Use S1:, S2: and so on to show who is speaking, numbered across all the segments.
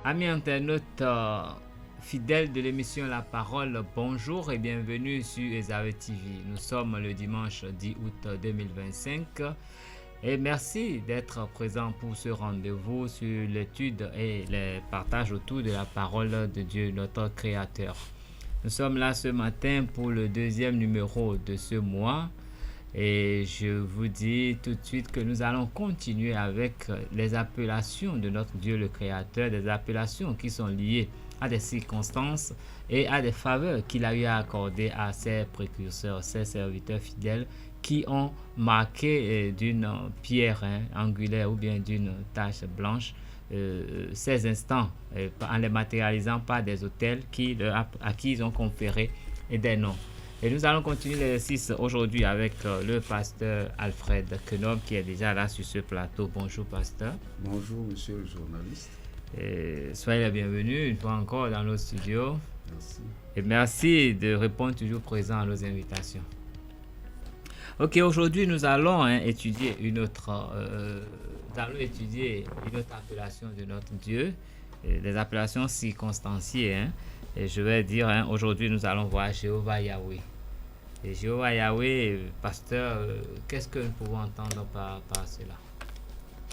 S1: Amis internautes fidèles de l'émission La Parole, bonjour et bienvenue sur Esawe TV. Nous sommes le dimanche 10 août 2025 et merci d'être présent pour ce rendez-vous sur l'étude et le partage autour de la parole de Dieu, notre Créateur. Nous sommes là ce matin pour le deuxième numéro de ce mois. Et je vous dis tout de suite que nous allons continuer avec les appellations de notre Dieu le Créateur, des appellations qui sont liées à des circonstances et à des faveurs qu'il a eu à accorder à ses précurseurs, ses serviteurs fidèles qui ont marqué d'une pierre angulaire ou bien d'une tache blanche ces instants en les matérialisant par des autels à qui ils ont conféré des noms. Et nous allons continuer l'exercice aujourd'hui avec le pasteur Alfred Kenom qui est déjà là sur ce plateau. Bonjour pasteur.
S2: Bonjour monsieur le journaliste.
S1: Et soyez les bienvenus une fois encore dans nos studios.
S2: Merci.
S1: Et merci de répondre toujours présent à nos invitations. Ok, aujourd'hui nous allons étudier une autre appellation de notre Dieu, des appellations circonstanciées. Et je vais dire, aujourd'hui nous allons voir Jéhovah Yahweh. Et Jéhovah Yahweh, pasteur, qu'est-ce que nous pouvons entendre par cela?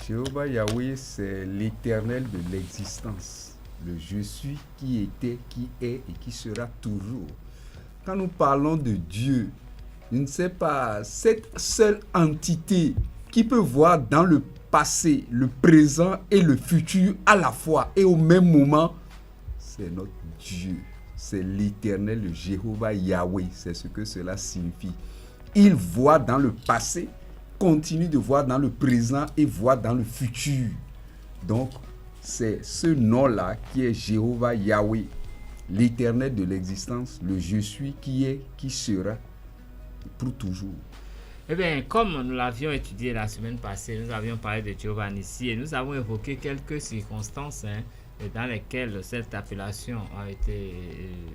S2: Jéhovah Yahweh, c'est l'éternel de l'existence. Le je suis qui était, qui est et qui sera toujours. Quand nous parlons de Dieu, je ne sais pas, cette seule entité qui peut voir dans le passé, le présent et le futur à la fois et au même moment, c'est notre Dieu, c'est l'éternel, le Jéhovah Yahweh, c'est ce que cela signifie. Il voit dans le passé, continue de voir dans le présent et voit dans le futur. Donc, c'est ce nom-là qui est Jéhovah Yahweh, l'éternel de l'existence, le je suis qui est, qui sera pour toujours.
S1: Eh bien, comme nous l'avions étudié la semaine passée, nous avions parlé de Jéhovah Nissi et nous avons évoqué quelques circonstances dans lesquelles cette appellation a été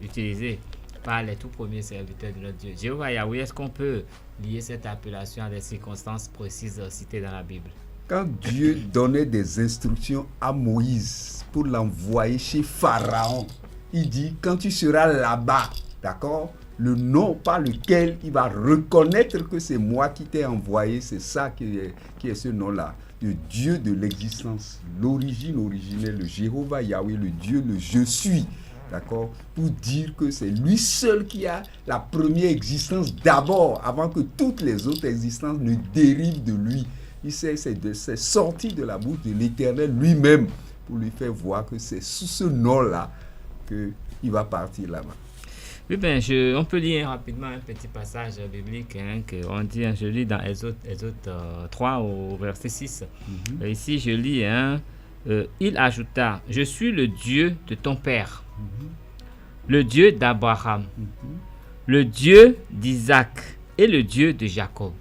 S1: utilisée par les tout premiers serviteurs de notre Dieu. Jéhovah Yahweh, est-ce qu'on peut lier cette appellation à des circonstances précises citées dans la Bible?
S2: Quand Dieu donnait des instructions à Moïse pour l'envoyer chez Pharaon, il dit, quand tu seras là-bas, d'accord, le nom par lequel il va reconnaître que c'est moi qui t'ai envoyé, c'est ça qui est ce nom-là. Le Dieu de l'existence, l'origine originelle, le Jéhovah Yahweh, le Dieu, le je suis, d'accord, pour dire que c'est lui seul qui a la première existence d'abord, avant que toutes les autres existences ne dérivent de lui. C'est sorti de la bouche de l'Éternel lui-même pour lui faire voir que c'est sous ce nom-là qu'il va partir là-bas.
S1: Oui, ben, on peut lire rapidement un petit passage biblique qu'on dit, je lis dans Exode 3 au verset 6. Ici, je lis, il ajouta, je suis le Dieu de ton père, le Dieu d'Abraham, le Dieu d'Isaac et le Dieu de Jacob.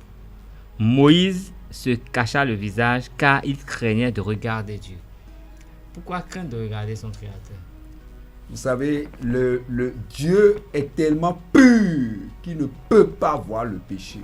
S1: Moïse se cacha le visage car il craignait de regarder Dieu. Pourquoi craindre de regarder son Créateur?
S2: Vous savez, le Dieu est tellement pur qu'il ne peut pas voir le péché.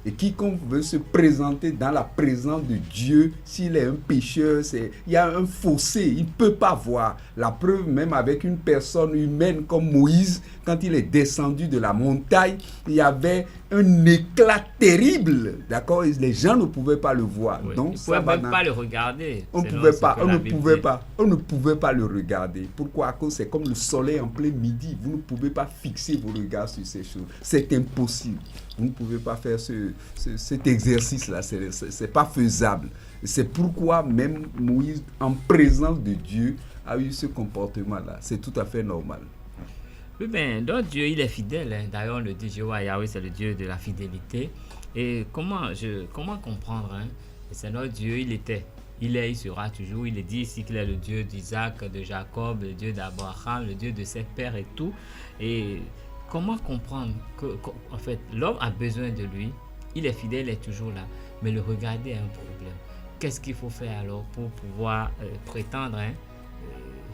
S2: Et quiconque veut se présenter dans la présence de Dieu, s'il est un pécheur, il y a un fossé, il ne peut pas voir. La preuve, même avec une personne humaine comme Moïse, quand il est descendu de la montagne, il y avait un éclat terrible, d'accord? Les gens ne pouvaient pas le voir.
S1: Oui.
S2: Donc,
S1: ils ne pouvaient même pas le regarder.
S2: On ne pouvait pas le regarder. Pourquoi? À cause c'est comme le soleil en plein midi. Vous ne pouvez pas fixer vos regards sur ces choses. C'est impossible. Vous ne pouvez pas faire cet exercice-là. C'est pas faisable. C'est pourquoi même Moïse, en présence de Dieu, a eu ce comportement-là. C'est tout à fait normal.
S1: Oui, ben, donc Dieu, il est fidèle. D'ailleurs, on le dit, Jéhovah Yahweh, c'est le Dieu de la fidélité. Et comment comprendre c'est notre Dieu, il était, il est, il sera toujours. Il est dit ici qu'il est le Dieu d'Isaac, de Jacob, le Dieu d'Abraham, le Dieu de ses pères et tout. Et comment comprendre en fait, l'homme a besoin de lui, il est fidèle, il est toujours là, mais le regarder est un problème. Qu'est-ce qu'il faut faire alors pour pouvoir prétendre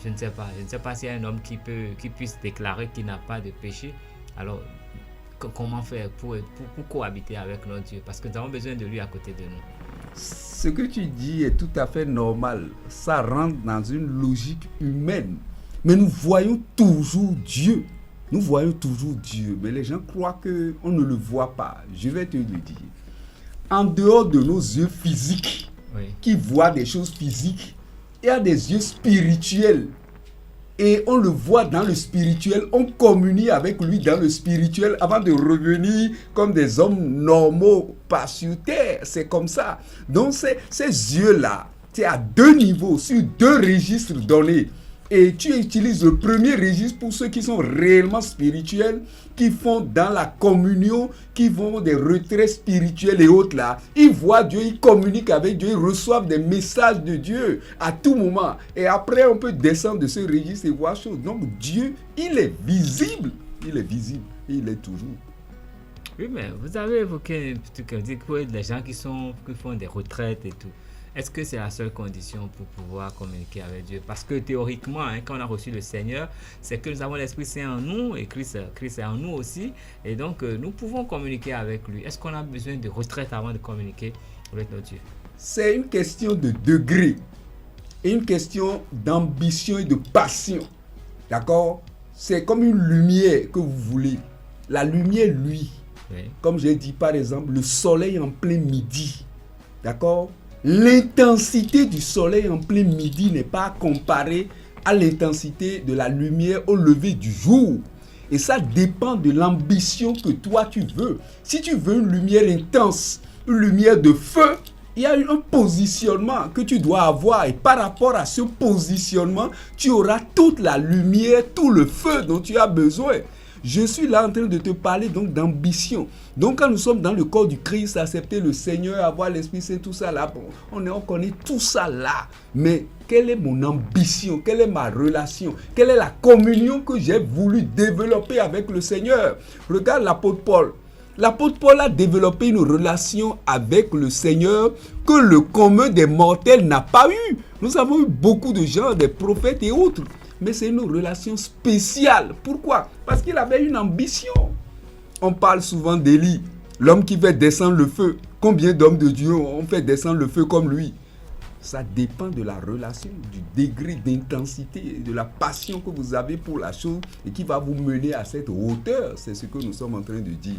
S1: je ne sais pas s'il y a un homme qui puisse déclarer qu'il n'a pas de péché. Alors, comment faire pour cohabiter avec notre Dieu? Parce que nous avons besoin de lui à côté de nous.
S2: Ce que tu dis est tout à fait normal. Ça rentre dans une logique humaine. Mais nous voyons toujours Dieu. Nous voyons toujours Dieu. Mais les gens croient qu'on ne le voit pas. Je vais te le dire. En dehors de nos yeux physiques, qui voient des choses physiques, il y a des yeux spirituels. Et on le voit dans le spirituel, on communie avec lui dans le spirituel avant de revenir comme des hommes normaux pas sur terre. C'est comme ça. Donc ces yeux-là, c'est à deux niveaux, sur deux registres donnés. Et tu utilises le premier registre pour ceux qui sont réellement spirituels, qui font dans la communion, qui vont des retraits spirituels et autres là. Ils voient Dieu, ils communiquent avec Dieu, ils reçoivent des messages de Dieu à tout moment. Et après, on peut descendre de ce registre et voir choses. Donc Dieu, il est visible. Il est visible. Il est toujours.
S1: Oui, mais vous avez évoqué les gens qui font des retraites et tout. Est-ce que c'est la seule condition pour pouvoir communiquer avec Dieu? Parce que théoriquement, quand on a reçu le Seigneur, c'est que nous avons l'Esprit Saint en nous et Christ est en nous aussi. Et donc, nous pouvons communiquer avec lui. Est-ce qu'on a besoin de retraite avant de communiquer avec notre Dieu?
S2: C'est une question de degré et une question d'ambition et de passion. D'accord? C'est comme une lumière que vous voulez. La lumière, lui, comme j'ai dit par exemple, le soleil en plein midi. D'accord? L'intensité du soleil en plein midi n'est pas comparée à l'intensité de la lumière au lever du jour. Et ça dépend de l'ambition que toi tu veux. Si tu veux une lumière intense, une lumière de feu, il y a un positionnement que tu dois avoir. Et par rapport à ce positionnement, tu auras toute la lumière, tout le feu dont tu as besoin. Je suis là en train de te parler donc d'ambition. Donc quand nous sommes dans le corps du Christ, accepter le Seigneur, avoir l'Esprit Saint, tout ça là, bon, on connaît tout ça là. Mais quelle est mon ambition? Quelle est ma relation? Quelle est la communion que j'ai voulu développer avec le Seigneur? Regarde l'apôtre Paul. L'apôtre Paul a développé une relation avec le Seigneur que le commun des mortels n'a pas eu. Nous avons eu beaucoup de gens, des prophètes et autres. Mais c'est une relation spéciale. Pourquoi? Parce qu'il avait une ambition. On parle souvent d'Élie, l'homme qui fait descendre le feu. Combien d'hommes de Dieu ont fait descendre le feu comme lui? Ça dépend de la relation, du degré d'intensité, de la passion que vous avez pour la chose et qui va vous mener à cette hauteur. C'est ce que nous sommes en train de dire.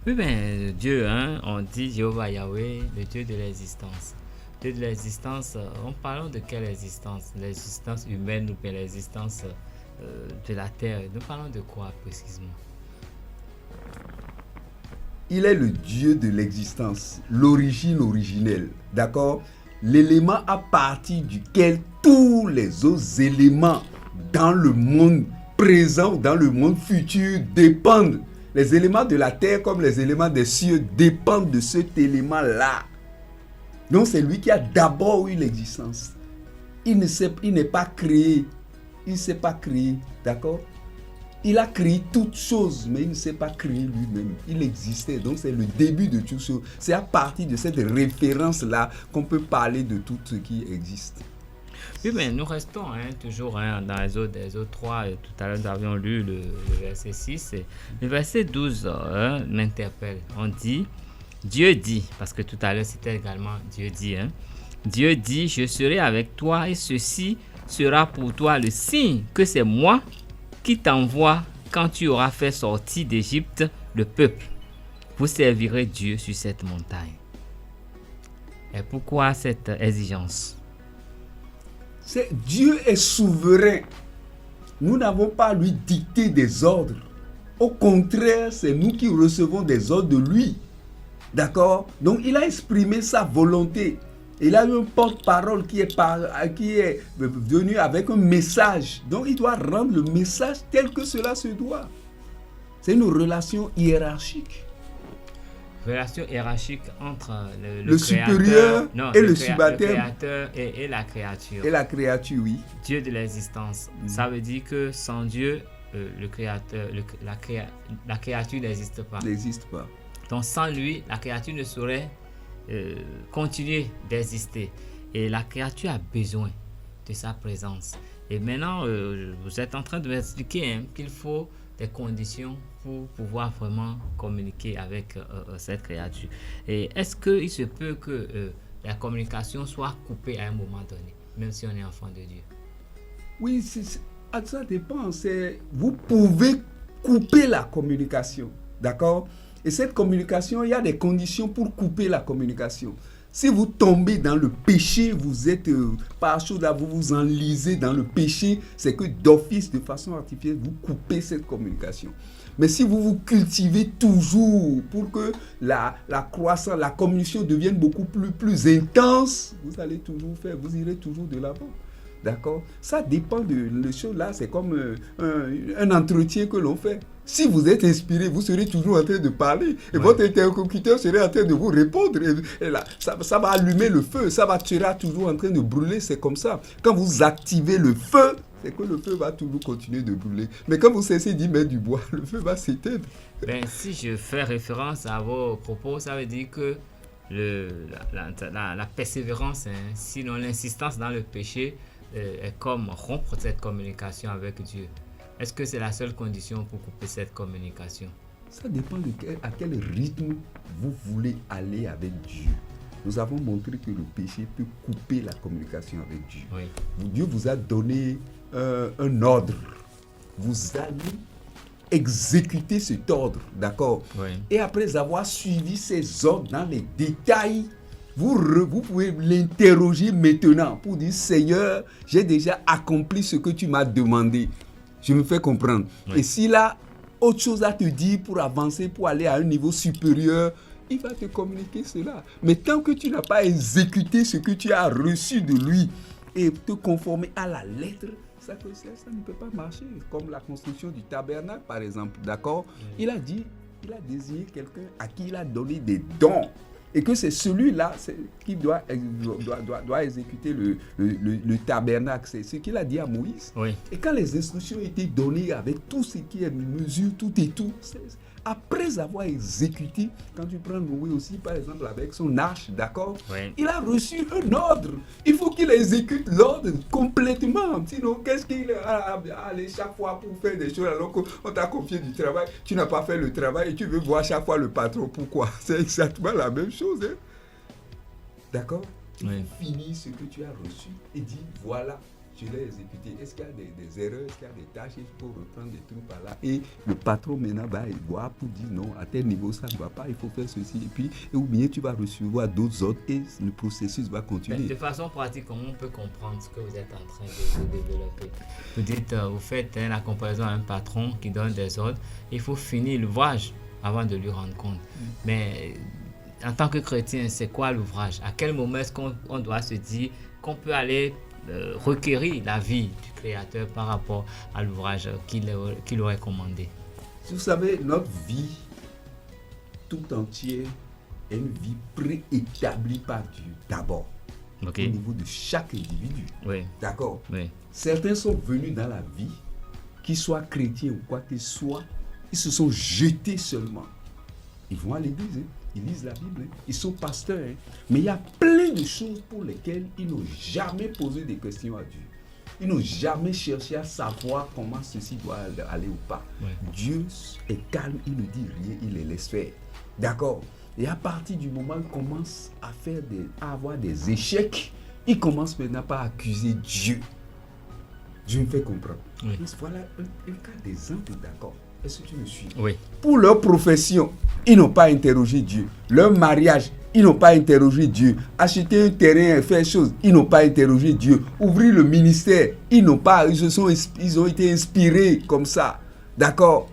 S1: Oui, mais Dieu, on dit Jéhovah Yahweh, le Dieu de l'existence. Dieu de l'existence, on parle de quelle existence? L'existence humaine ou bien l'existence de la terre? Nous parlons de quoi précisément?
S2: Il est le Dieu de l'existence, l'origine originelle, d'accord? L'élément à partir duquel tous les autres éléments dans le monde présent ou dans le monde futur dépendent. Les éléments de la terre comme les éléments des cieux dépendent de cet élément-là. Donc c'est lui qui a d'abord eu l'existence. Il n'est pas créé. Il ne s'est pas créé, d'accord? Il a créé toutes choses, mais il ne s'est pas créé lui-même. Il existait, donc c'est le début de toutes choses. C'est à partir de cette référence-là qu'on peut parler de tout ce qui existe.
S1: Oui, mais nous restons toujours dans les autres 3. Tout à l'heure, nous avions lu le verset 6. Le verset 12 m'interpelle. On dit, Dieu dit, parce que tout à l'heure, c'était également Dieu dit. Dieu dit, je serai avec toi et ceci sera pour toi le signe que c'est moi qui t'envoie quand tu auras fait sortir d'Égypte le peuple. Vous servirez Dieu sur cette montagne. Et pourquoi cette exigence?
S2: Dieu est souverain. Nous n'avons pas à lui dicter des ordres. Au contraire, c'est nous qui recevons des ordres de lui. D'accord? Donc, il a exprimé sa volonté. Il a eu un porte-parole qui est venu avec un message. Donc, il doit rendre le message tel que cela se doit. C'est une relation hiérarchique.
S1: Relation hiérarchique entre
S2: le supérieur et le subalterne.
S1: Le créateur et la créature.
S2: Et la créature, oui.
S1: Dieu de l'existence. Ça veut dire que sans Dieu, le créateur, la créature n'existe pas.
S2: N'existe pas.
S1: Donc sans lui, la créature ne saurait continuer d'exister. Et la créature a besoin de sa présence. Et maintenant, vous êtes en train de m'expliquer qu'il faut des conditions pour pouvoir vraiment communiquer avec cette créature. Et est-ce qu'il se peut que la communication soit coupée à un moment donné, même si on est enfant de Dieu?
S2: Oui, ça dépend. Vous pouvez couper la communication, d'accord? Et cette communication, il y a des conditions pour couper la communication. Si vous tombez dans le péché, vous êtes par chose là, vous vous enlisez dans le péché, c'est que d'office, de façon artificielle, vous coupez cette communication. Mais si vous vous cultivez toujours pour que la croissance, la communication devienne beaucoup plus intense, vous allez toujours faire, vous irez toujours de l'avant. D'accord? Ça dépend de choses là, c'est comme un entretien que l'on fait. Si vous êtes inspiré, vous serez toujours en train de parler et votre interlocuteur sera en train de vous répondre. Et là, ça va allumer le feu, sera toujours en train de brûler, c'est comme ça. Quand vous activez le feu, c'est que le feu va toujours continuer de brûler. Mais quand vous cessez d'y mettre du bois, le feu va s'éteindre.
S1: Ben, si je fais référence à vos propos, ça veut dire que la persévérance, hein, sinon l'insistance dans le péché, est comme rompre cette communication avec Dieu. Est-ce que c'est la seule condition pour couper cette communication?
S2: Ça dépend à quel rythme vous voulez aller avec Dieu. Nous avons montré que le péché peut couper la communication avec Dieu.
S1: Oui.
S2: Dieu vous a donné un ordre. Vous allez exécuter cet ordre, d'accord?
S1: Oui.
S2: Et après avoir suivi ces ordres dans les détails, vous pouvez l'interroger maintenant pour dire, Seigneur, j'ai déjà accompli ce que tu m'as demandé. Je me fais comprendre.
S1: Oui.
S2: Et s'il a autre chose à te dire pour avancer, pour aller à un niveau supérieur, il va te communiquer cela. Mais tant que tu n'as pas exécuté ce que tu as reçu de lui et te conformer à la lettre, ça ne peut pas marcher. Comme la construction du tabernacle, par exemple. D'accord? Oui. Il a désigné quelqu'un à qui il a donné des dons. Et que c'est celui-là qui doit exécuter le tabernacle. C'est ce qu'il a dit à Moïse.
S1: Oui.
S2: Et quand les instructions étaient données avec tout ce qui est mesure, tout et tout, après avoir exécuté, quand tu prends Noé aussi, par exemple, avec son arche, d'accord,
S1: Oui.
S2: il a reçu un ordre. Il faut qu'il exécute l'ordre complètement. Sinon, qu'est-ce qu'il a aller chaque fois pour faire des choses alors qu'on t'a confié du travail, tu n'as pas fait le travail et tu veux voir chaque fois le patron. Pourquoi? C'est exactement la même chose. Hein? D'accord?
S1: Oui.
S2: Finis ce que tu as reçu et dis, voilà, je l'ai exécuté. Est-ce qu'il y a des erreurs? Est-ce qu'il y a des tâches? Il faut reprendre des trucs par là. Et le patron maintenant va voir pour dire non, à tel niveau ça ne va pas, il faut faire ceci. Et puis, ou bien tu vas recevoir d'autres ordres et le processus va continuer.
S1: Mais de façon pratique, comment on peut comprendre ce que vous êtes en train de développer? Vous dites, vous faites la comparaison à un patron qui donne des ordres. Il faut finir l'ouvrage avant de lui rendre compte. Mais en tant que chrétien, c'est quoi l'ouvrage? À quel moment est-ce qu'on doit se dire qu'on peut aller requérir l'avis du Créateur par rapport à l'ouvrage qu'il aurait commandé?
S2: Vous savez, notre vie tout entière est une vie préétablie par Dieu d'abord.
S1: Okay.
S2: Au niveau de chaque individu.
S1: Oui.
S2: D'accord?
S1: Oui.
S2: Certains sont venus dans la vie, qu'ils soient chrétiens ou quoi qu'ils soient, ils se sont jetés seulement. Ils vont à l'église, hein? Ils lisent la Bible, hein? Ils sont pasteurs, hein? Mais il y a plein de choses pour lesquelles ils n'ont jamais posé des questions à Dieu. Ils n'ont jamais cherché à savoir comment ceci doit aller ou pas.
S1: Ouais.
S2: Dieu est calme, il ne dit rien, il les laisse faire. D'accord? Et à partir du moment où il commence à avoir des échecs, il commence maintenant par accuser Dieu. Je me fais comprendre.
S1: Oui.
S2: Voilà un cas d'exemple, d'accord? Est-ce que tu me suis?
S1: Oui.
S2: Pour leur profession, ils n'ont pas interrogé Dieu. Leur mariage, ils n'ont pas interrogé Dieu. Acheter un terrain et faire chose, ils n'ont pas interrogé Dieu. Ouvrir le ministère, ils ont été inspirés comme ça. D'accord?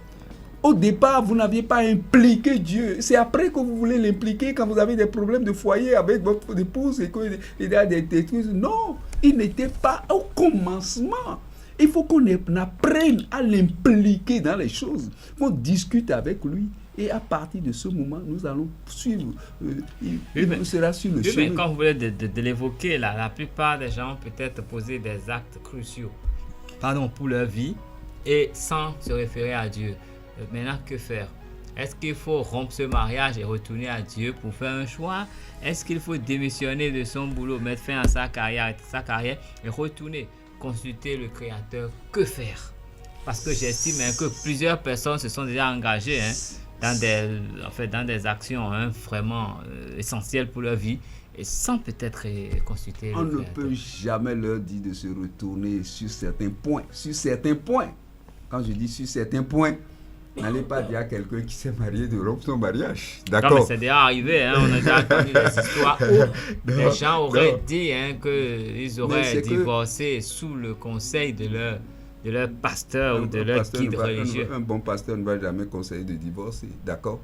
S2: Au départ, vous n'aviez pas impliqué Dieu. C'est après que vous voulez l'impliquer quand vous avez des problèmes de foyer avec votre épouse et qu'il y a des trucs. Non, il n'était pas au commencement. Il faut qu'on apprenne à l'impliquer dans les choses. On discute avec lui. Et à partir de ce moment, nous allons suivre. Il sera sur le chemin.
S1: Mais quand vous voulez de l'évoquer, la plupart des gens ont peut-être posé des actes cruciaux pour leur vie et sans se référer à Dieu. Maintenant, que faire? Est-ce qu'il faut rompre ce mariage et retourner à Dieu pour faire un choix? Est-ce qu'il faut démissionner de son boulot, mettre fin à sa carrière et retourner consulter le Créateur, que faire? Parce que j'estime que plusieurs personnes se sont déjà engagées dans des actions vraiment essentielles pour leur vie, et sans peut-être consulter le Créateur.
S2: On ne peut jamais leur dire de se retourner sur certains points. Sur certains points. Quand je dis sur certains points, n'allez pas dire à quelqu'un qui s'est marié de rompre son mariage. D'accord?
S1: Non, mais c'est déjà arrivé. On a déjà entendu des histoires où les gens auraient dit qu'ils auraient divorcé sous le conseil de leur pasteur ou de leur guide religieux.
S2: Un bon pasteur ne va jamais conseiller de divorcer. D'accord?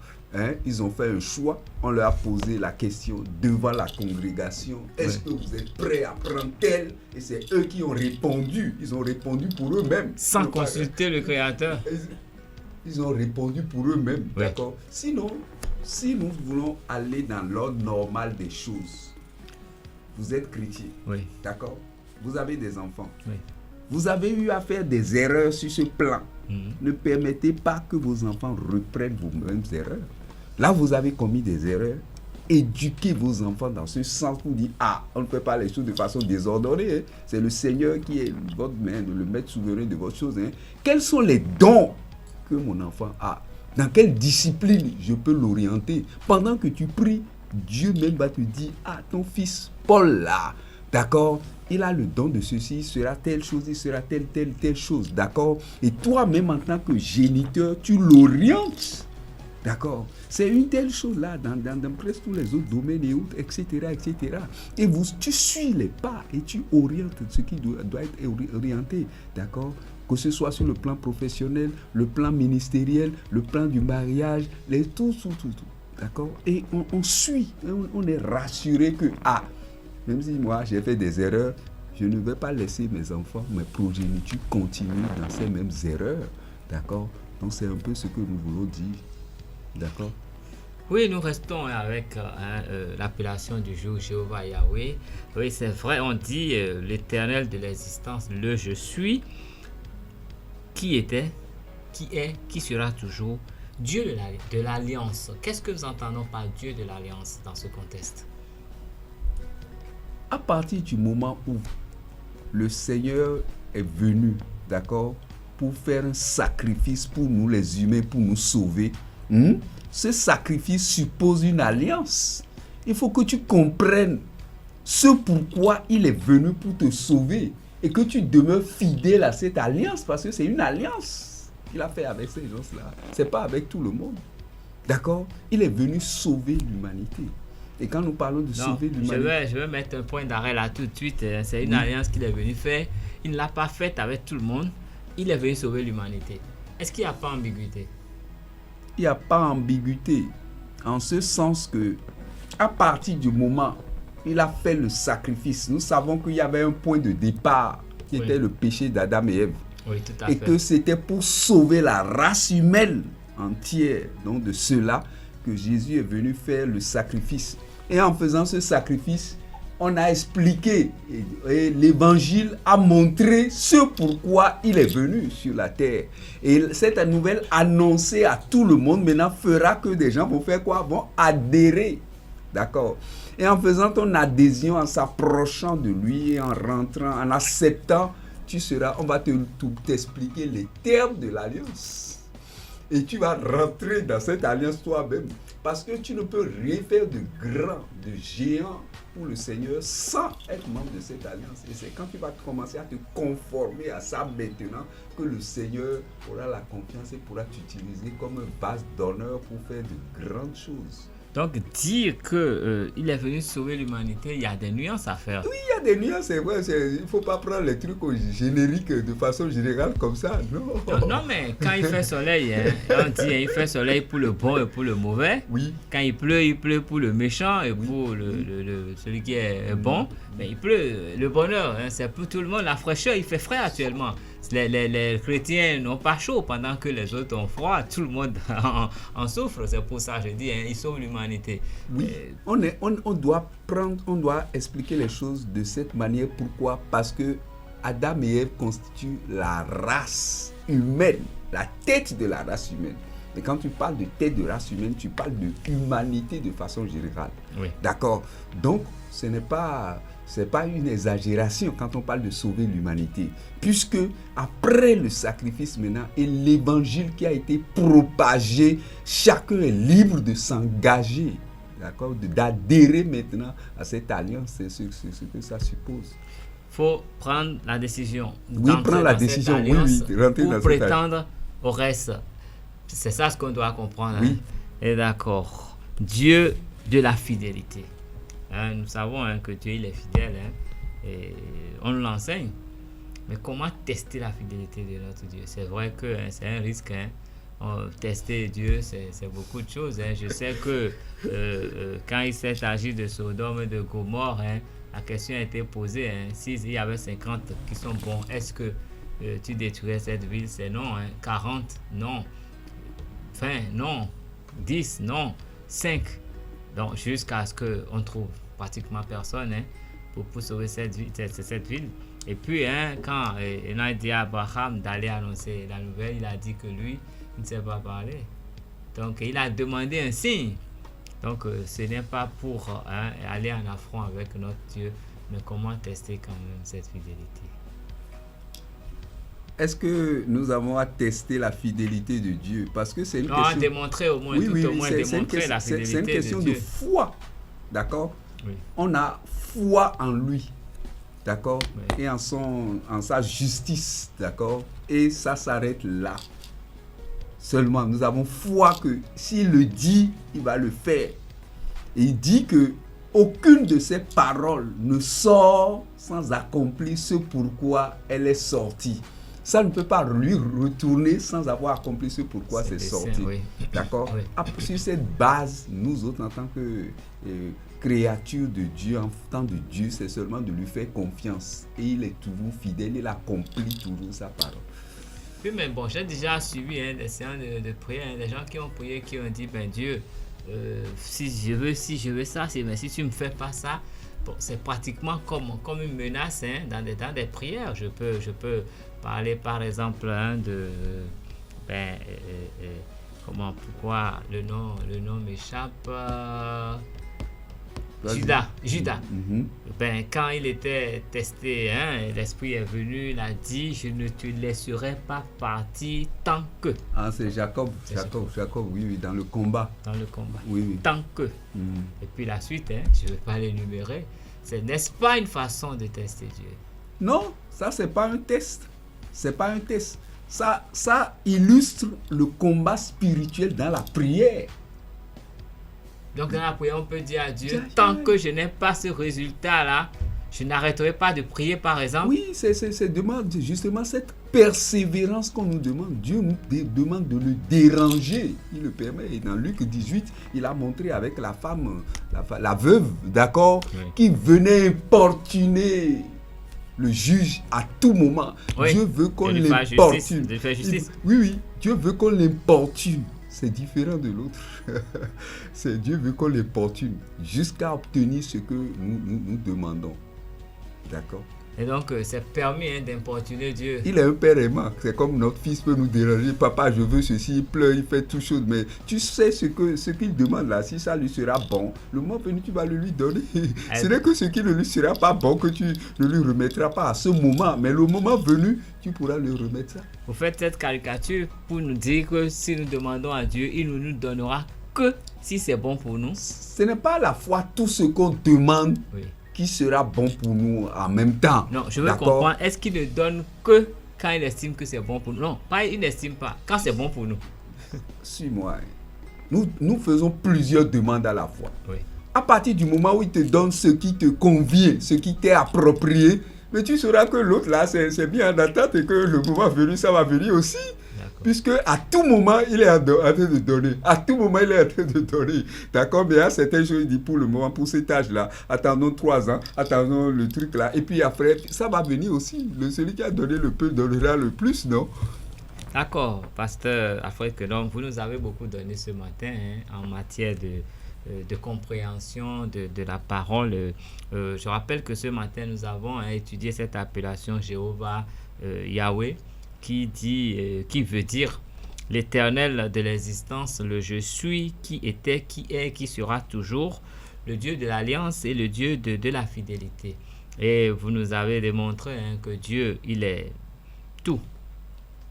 S2: Ils ont fait un choix. On leur a posé la question devant la congrégation. Est-ce que vous êtes prêts à prendre tel? Et c'est eux qui ont répondu. Ils ont répondu pour eux-mêmes.
S1: Sans consulter le Créateur.
S2: Ils ont répondu pour eux-mêmes. Oui. D'accord? Sinon, si nous voulons aller dans l'ordre normal des choses, vous êtes chrétien.
S1: Oui.
S2: D'accord? Vous avez des enfants.
S1: Oui.
S2: Vous avez eu à faire des erreurs sur ce plan. Ne permettez pas que vos enfants reprennent vos mêmes erreurs. Là, vous avez commis des erreurs. Éduquez vos enfants dans ce sens pour dire, on ne fait pas les choses de façon désordonnée. C'est le Seigneur qui est votre main, le maître souverain de votre chose. Quels sont les dons que mon enfant a? Dans quelle discipline je peux l'orienter? Pendant que tu pries, Dieu même va te dire, ton fils Paul là, d'accord, il a le don de ceci, il sera telle chose, il sera telle chose, d'accord? Et toi-même en tant que géniteur, tu l'orientes, d'accord? C'est une telle chose là dans presque tous les autres domaines et autres, etc., etc. Et tu suis les pas et tu orientes ce qui doit être orienté, d'accord? Que ce soit sur le plan professionnel, le plan ministériel, le plan du mariage, tout, d'accord? Et on suit, on est rassuré que, même si moi j'ai fait des erreurs, je ne vais pas laisser mes enfants, mes progénitures continuer dans ces mêmes erreurs, d'accord? Donc c'est un peu ce que nous voulons dire, d'accord?
S1: Oui, nous restons avec l'appellation du jour, Jéhovah Yahweh. Oui, c'est vrai, on dit l'éternel de l'existence, le je suis, qui était, qui est, qui sera toujours, Dieu de l'alliance. Qu'est-ce que nous entendons par Dieu de l'alliance dans ce contexte?
S2: À partir du moment où le Seigneur est venu, d'accord, pour faire un sacrifice pour nous les humains, pour nous sauver, ce sacrifice suppose une alliance. Il faut que tu comprennes ce pourquoi il est venu pour te sauver et que tu demeures fidèle à cette alliance, parce que c'est une alliance qu'il a fait avec ces gens-là. C'est pas avec tout le monde. D'accord? Il est venu sauver l'humanité. Et quand nous parlons de sauver l'humanité...
S1: Je vais mettre un point d'arrêt là tout de suite. C'est une alliance qu'il est venu faire. Il ne l'a pas faite avec tout le monde. Il est venu sauver l'humanité. Est-ce qu'il n'y a pas ambiguïté?
S2: Il n'y a pas ambiguïté. En ce sens que, à partir du moment où il a fait le sacrifice, nous savons qu'il y avait un point de départ qui était le péché d'Adam et Ève.
S1: Oui, tout à
S2: et
S1: fait.
S2: Que c'était pour sauver la race humaine entière. Donc de cela que Jésus est venu faire le sacrifice. Et en faisant ce sacrifice, on a expliqué, et l'évangile a montré ce pourquoi il est venu sur la terre. Et cette nouvelle annoncée à tout le monde maintenant fera que des gens vont faire quoi? Vont adhérer. D'accord? Et en faisant ton adhésion, en s'approchant de lui, en rentrant, en acceptant, on va t'expliquer les termes de l'alliance. Et tu vas rentrer dans cette alliance toi-même. Parce que tu ne peux rien faire de grand, de géant pour le Seigneur sans être membre de cette alliance. Et c'est quand tu vas commencer à te conformer à ça maintenant que le Seigneur aura la confiance et pourra t'utiliser comme un vase d'honneur pour faire de grandes choses.
S1: Donc dire qu'il est venu sauver l'humanité, il y a des nuances à faire.
S2: Oui, il y a des nuances, c'est vrai. Il ne faut pas prendre les trucs génériques de façon générale comme ça, non.
S1: Non, mais quand il fait soleil, on dit il fait soleil pour le bon et pour le mauvais.
S2: Oui.
S1: Quand il pleut pour le méchant et pour celui qui est bon. Mais il pleut, le bonheur, c'est pour tout le monde. La fraîcheur, il fait frais actuellement. Les chrétiens n'ont pas chaud pendant que les autres ont froid. Tout le monde en souffre. C'est pour ça que je dis, ils sauvent l'humanité.
S2: Oui, on doit expliquer les choses de cette manière. Pourquoi? Parce que Adam et Ève constituent la race humaine, la tête de la race humaine. Et quand tu parles de tête de race humaine, tu parles de humanité de façon générale.
S1: Oui.
S2: D'accord? Donc, ce n'est pas Ce n'est pas une exagération quand on parle de sauver l'humanité. Puisque après le sacrifice maintenant et l'évangile qui a été propagé, chacun est libre de s'engager, d'accord, d'adhérer maintenant à cette alliance. C'est ce que ça suppose.
S1: Il faut prendre la décision.
S2: Oui, prendre la décision, oui, rentrer
S1: pour
S2: dans
S1: prétendre au reste. C'est ça ce qu'on doit comprendre.
S2: Oui.
S1: Et d'accord. Dieu de la fidélité. Nous savons que Dieu il est fidèle. Et on l'enseigne. Mais comment tester la fidélité de notre Dieu? C'est vrai que c'est un risque. Tester Dieu, c'est beaucoup de choses. Je sais que quand il s'est agi de Sodome et de Gomorrhe, la question a été posée. S'il y avait 50 qui sont bons, est-ce que tu détruirais cette ville? C'est non. 40, non. 20, non. 10, non. 5. Donc, jusqu'à ce qu'on trouve pratiquement personne pour sauver cette ville. Et puis, quand il a dit à Abraham d'aller annoncer la nouvelle, il a dit que lui, il ne sait pas parler. Donc, il a demandé un signe. Donc, ce n'est pas pour aller en affront avec notre Dieu, mais comment tester quand même cette fidélité.
S2: Est-ce que nous avons à tester la fidélité de Dieu? Parce que c'est une question...
S1: démontrer au moins, démontrer la fidélité de Dieu.
S2: C'est une question de foi, d'accord?
S1: Oui.
S2: On a foi en lui, d'accord?
S1: Oui.
S2: Et en sa justice, d'accord? Et ça s'arrête là. Seulement, nous avons foi que s'il le dit, il va le faire. Et il dit que aucune de ses paroles ne sort sans accomplir ce pourquoi elle est sortie. Ça ne peut pas lui retourner sans avoir accompli ce pourquoi c'est sorti.
S1: Oui.
S2: D'accord?
S1: Oui.
S2: Sur cette base, nous autres, en tant que créatures de Dieu, en tant de Dieu, c'est seulement de lui faire confiance. Et il est toujours fidèle, il accomplit toujours sa parole.
S1: Oui, mais bon, j'ai déjà suivi des séances de prière, des gens qui ont prié, qui ont dit, Dieu, si je veux ça, mais si tu ne me fais pas ça, bon, c'est pratiquement comme une menace dans des prières. Je peux parler par exemple pourquoi le nom m'échappe. Judas.
S2: Mm-hmm.
S1: Quand il était testé, l'Esprit est venu, il a dit, je ne te laisserai pas partir tant que.
S2: Ah, c'est Jacob, oui, dans le combat. Oui.
S1: Tant que.
S2: Mm-hmm.
S1: Et puis la suite, je ne vais pas l'énumérer. N'est-ce pas une façon de tester Dieu?
S2: Non, ça c'est pas un test. C'est pas un test. Ça illustre le combat spirituel dans la prière.
S1: Donc dans la prière, on peut dire à Dieu, tant que je n'ai pas ce résultat-là, je n'arrêterai pas de prier, par exemple.
S2: Oui, c'est justement cette persévérance qu'on nous demande. Dieu nous demande de le déranger. Il le permet. Et dans Luc 18, il a montré avec la femme, la veuve, d'accord, qui venait importuner le juge à tout moment.
S1: Oui.
S2: Dieu veut qu'on l'importune. Oui, Dieu veut qu'on l'importune. C'est différent de l'autre. Dieu veut qu'on l'importune jusqu'à obtenir ce que nous demandons. D'accord?
S1: Et donc, c'est permis d'importuner Dieu.
S2: Il est un père aimant. C'est comme notre fils peut nous déranger. Papa, je veux ceci. Il pleure, il fait tout chose. Mais tu sais ce qu'il demande là. Si ça lui sera bon, le moment venu, tu vas le lui donner. Ce n'est que ce qui ne lui sera pas bon que tu ne lui remettras pas à ce moment. Mais le moment venu, tu pourras lui remettre ça.
S1: Vous faites cette caricature pour nous dire que si nous demandons à Dieu, il ne nous donnera que si c'est bon pour nous.
S2: Ce n'est pas à la fois tout ce qu'on demande. Oui. Qui sera bon pour nous en même temps.
S1: Non, je veux comprendre. Est-ce qu'il ne donne que quand il estime que c'est bon pour nous? Non, il n'estime pas. Quand c'est bon pour nous.
S2: Suis-moi. Nous faisons plusieurs demandes à la fois.
S1: Oui.
S2: À partir du moment où il te donne ce qui te convient, ce qui t'est approprié, mais tu sauras que l'autre là, c'est bien en attente et que le moment venu, ça va venir aussi. Puisque à tout moment, il est en train de donner. À tout moment, il est en train de donner. D'accord? Mais il y a certaines choses, il dit pour le moment, pour cet âge-là, attendons 3 ans, attendons le truc là. Et puis après, ça va venir aussi. Celui qui a donné le peu donnera le plus, non?
S1: D'accord, pasteur Afrique. Donc, vous nous avez beaucoup donné ce matin en matière de compréhension de la parole. Je rappelle que ce matin, nous avons étudié cette appellation Jéhovah Yahweh, qui veut dire l'Éternel de l'existence, le je suis, qui était, qui est, qui sera toujours, le Dieu de l'alliance et le Dieu de la fidélité. Et vous nous avez démontré que Dieu, il est tout.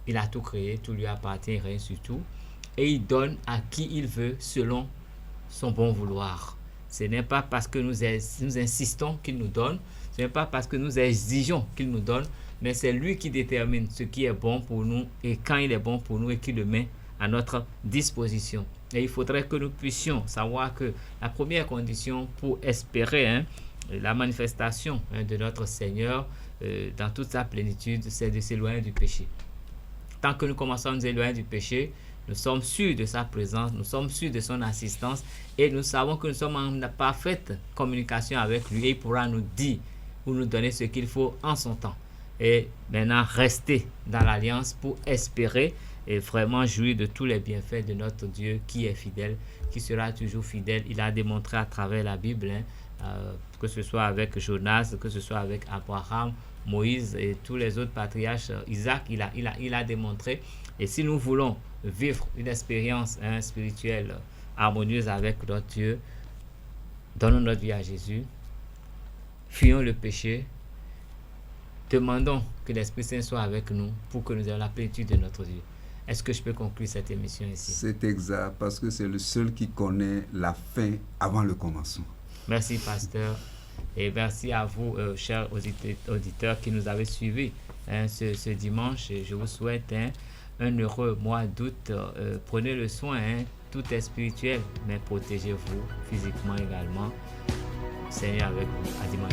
S1: Il a tout créé, tout lui appartient, rien sur tout. Et il donne à qui il veut selon son bon vouloir. Ce n'est pas parce que nous insistons qu'il nous donne, ce n'est pas parce que nous exigeons qu'il nous donne, mais c'est lui qui détermine ce qui est bon pour nous et quand il est bon pour nous et qui le met à notre disposition. Et il faudrait que nous puissions savoir que la première condition pour espérer la manifestation de notre Seigneur dans toute sa plénitude, c'est de s'éloigner du péché. Tant que nous commençons à nous éloigner du péché, nous sommes sûrs de sa présence, nous sommes sûrs de son assistance et nous savons que nous sommes en parfaite communication avec lui et il pourra nous dire ou nous donner ce qu'il faut en son temps. Et maintenant, rester dans l'alliance pour espérer et vraiment jouir de tous les bienfaits de notre Dieu qui est fidèle, qui sera toujours fidèle. Il a démontré à travers la Bible, que ce soit avec Jonas, que ce soit avec Abraham, Moïse et tous les autres patriarches, Isaac, il a démontré. Et si nous voulons vivre une expérience spirituelle harmonieuse avec notre Dieu, donnons notre vie à Jésus, fuyons le péché, demandons que l'Esprit Saint soit avec nous pour que nous ayons la plénitude de notre Dieu. Est-ce que je peux conclure cette émission ici?
S2: C'est exact, parce que c'est le seul qui connaît la fin avant le commencement.
S1: Merci, pasteur. Et merci à vous, chers auditeurs, qui nous avez suivis ce dimanche. Et je vous souhaite un heureux mois d'août. Prenez le soin, tout est spirituel, mais protégez-vous physiquement également. Seigneur avec vous. À dimanche.